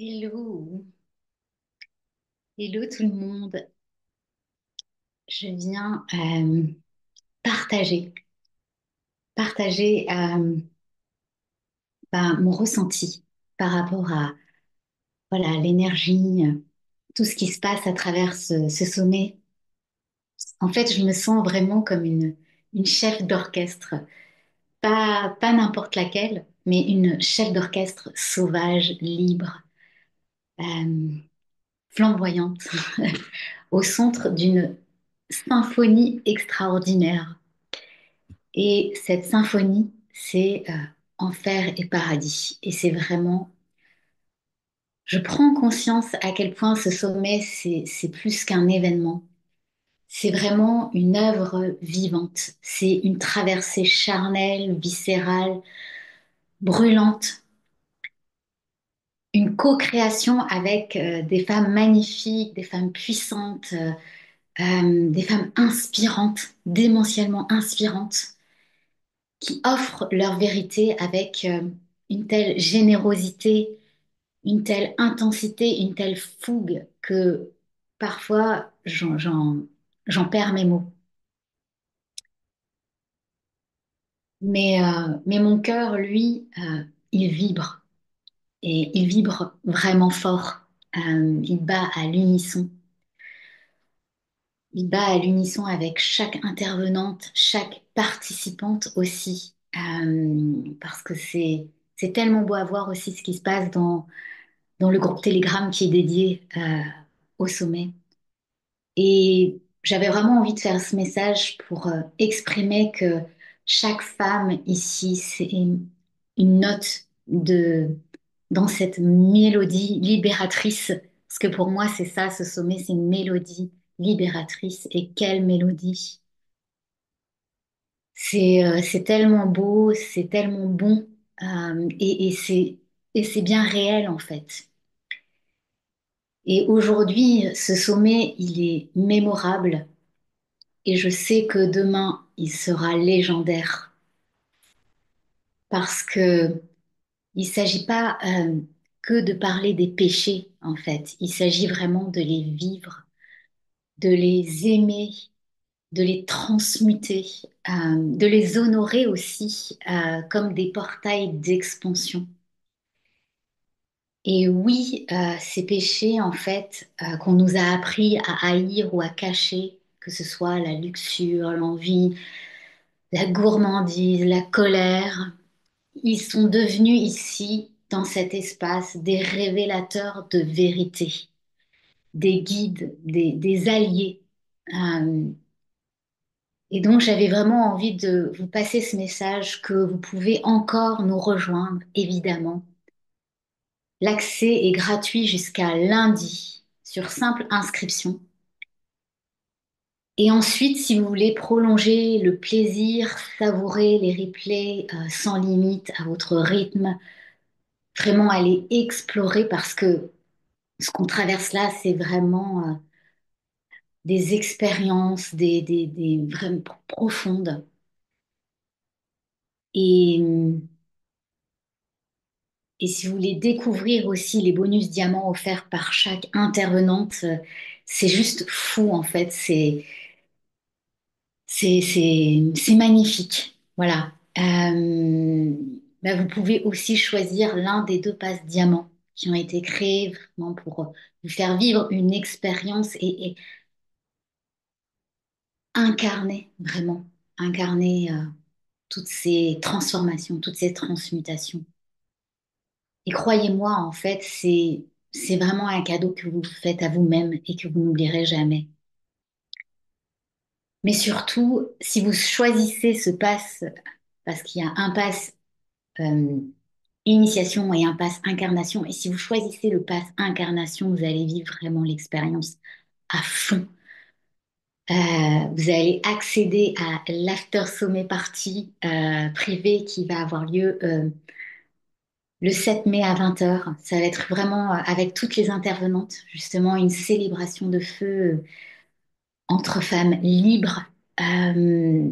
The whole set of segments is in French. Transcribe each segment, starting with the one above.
Hello, hello tout le monde. Je viens partager, partager mon ressenti par rapport à voilà l'énergie, tout ce qui se passe à travers ce sommet. En fait, je me sens vraiment comme une chef d'orchestre, pas n'importe laquelle, mais une chef d'orchestre sauvage, libre, euh, flamboyante, au centre d'une symphonie extraordinaire. Et cette symphonie, c'est enfer et paradis. Et c'est vraiment, je prends conscience à quel point ce sommet, c'est plus qu'un événement. C'est vraiment une œuvre vivante. C'est une traversée charnelle, viscérale, brûlante. Une co-création avec des femmes magnifiques, des femmes puissantes, des femmes inspirantes, démentiellement inspirantes, qui offrent leur vérité avec une telle générosité, une telle intensité, une telle fougue que parfois j'en perds mes mots. Mais mon cœur, lui, il vibre et il vibre vraiment fort. Il bat à l'unisson. Il bat à l'unisson avec chaque intervenante, chaque participante aussi. Parce que c'est tellement beau à voir aussi ce qui se passe dans le groupe Telegram qui est dédié au sommet. Et j'avais vraiment envie de faire ce message pour exprimer que chaque femme ici, c'est une note dans cette mélodie libératrice. Parce que pour moi, c'est ça, ce sommet, c'est une mélodie libératrice. Et quelle mélodie! C'est tellement beau, c'est tellement bon, et c'est bien réel en fait. Et aujourd'hui, ce sommet, il est mémorable et je sais que demain, il sera légendaire parce que il s'agit pas que de parler des péchés en fait. Il s'agit vraiment de les vivre, de les aimer, de les transmuter, de les honorer aussi comme des portails d'expansion. Et oui, ces péchés, en fait, qu'on nous a appris à haïr ou à cacher, que ce soit la luxure, l'envie, la gourmandise, la colère, ils sont devenus ici, dans cet espace, des révélateurs de vérité, des guides, des alliés. Euh, et donc, j'avais vraiment envie de vous passer ce message que vous pouvez encore nous rejoindre, évidemment. L'accès est gratuit jusqu'à lundi sur simple inscription. Et ensuite, si vous voulez prolonger le plaisir, savourer les replays sans limite à votre rythme, vraiment aller explorer parce que ce qu'on traverse là, c'est vraiment des expériences, des vraiment profondes. Et, et si vous voulez découvrir aussi les bonus diamants offerts par chaque intervenante, c'est juste fou en fait. C'est magnifique. Voilà. Vous pouvez aussi choisir l'un des deux passes diamants qui ont été créés vraiment pour vous faire vivre une expérience et incarner, vraiment, incarner toutes ces transformations, toutes ces transmutations. Et croyez-moi, en fait, c'est vraiment un cadeau que vous faites à vous-même et que vous n'oublierez jamais. Mais surtout, si vous choisissez ce pass, parce qu'il y a un pass euh, initiation et un pass incarnation. Et si vous choisissez le pass incarnation, vous allez vivre vraiment l'expérience à fond. Vous allez accéder à l'after sommet party privé qui va avoir lieu le 7 mai à 20 heures. Ça va être vraiment avec toutes les intervenantes, justement une célébration de feu entre femmes libres. Euh,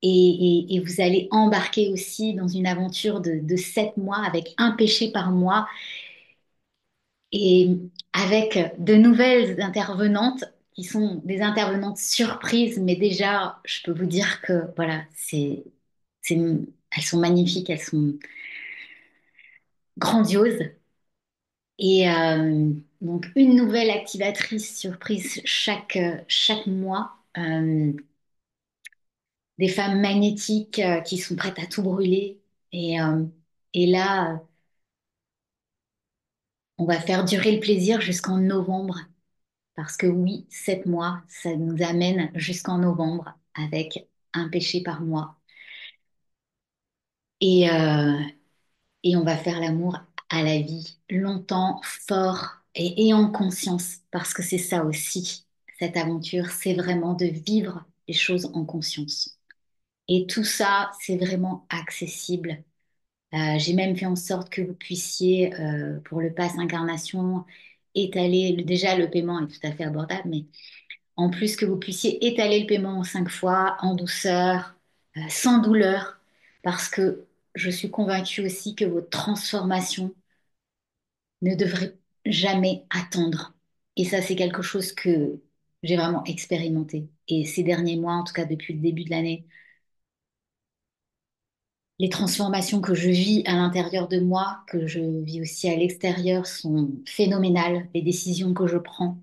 et vous allez embarquer aussi dans une aventure de 7 mois avec un péché par mois et avec de nouvelles intervenantes qui sont des intervenantes surprises, mais déjà, je peux vous dire que voilà, c'est, elles sont magnifiques, elles sont grandioses. Et donc, une nouvelle activatrice surprise chaque mois. Des femmes magnétiques qui sont prêtes à tout brûler. Et, euh, et là, on va faire durer le plaisir jusqu'en novembre. Parce que oui, 7 mois, ça nous amène jusqu'en novembre avec un péché par mois. Et, euh, et on va faire l'amour à la vie longtemps, fort et en conscience. Parce que c'est ça aussi, cette aventure, c'est vraiment de vivre les choses en conscience. Et tout ça, c'est vraiment accessible. J'ai même fait en sorte que vous puissiez, pour le pass incarnation, étaler, déjà le paiement est tout à fait abordable, mais en plus que vous puissiez étaler le paiement en 5 fois, en douceur, sans douleur, parce que je suis convaincue aussi que votre transformation ne devrait jamais attendre. Et ça, c'est quelque chose que j'ai vraiment expérimenté. Et ces derniers mois, en tout cas depuis le début de l'année, les transformations que je vis à l'intérieur de moi, que je vis aussi à l'extérieur, sont phénoménales. Les décisions que je prends.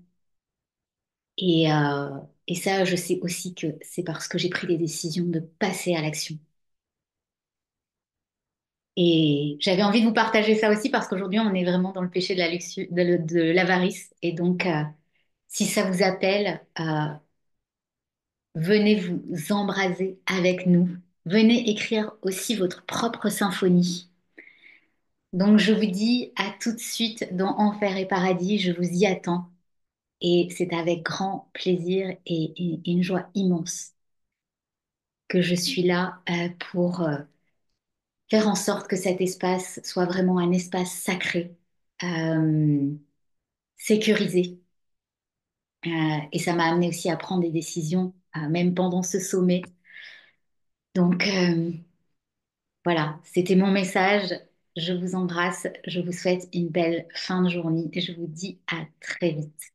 Et, euh, et ça, je sais aussi que c'est parce que j'ai pris les décisions de passer à l'action. Et j'avais envie de vous partager ça aussi parce qu'aujourd'hui, on est vraiment dans le péché de la de l'avarice. Et donc, si ça vous appelle, venez vous embraser avec nous. Venez écrire aussi votre propre symphonie. Donc, je vous dis à tout de suite dans Enfer et Paradis. Je vous y attends. Et c'est avec grand plaisir et une joie immense que je suis là pour faire en sorte que cet espace soit vraiment un espace sacré, euh, sécurisé. Et ça m'a amené aussi à prendre des décisions, même pendant ce sommet. Donc voilà, c'était mon message. Je vous embrasse, je vous souhaite une belle fin de journée et je vous dis à très vite.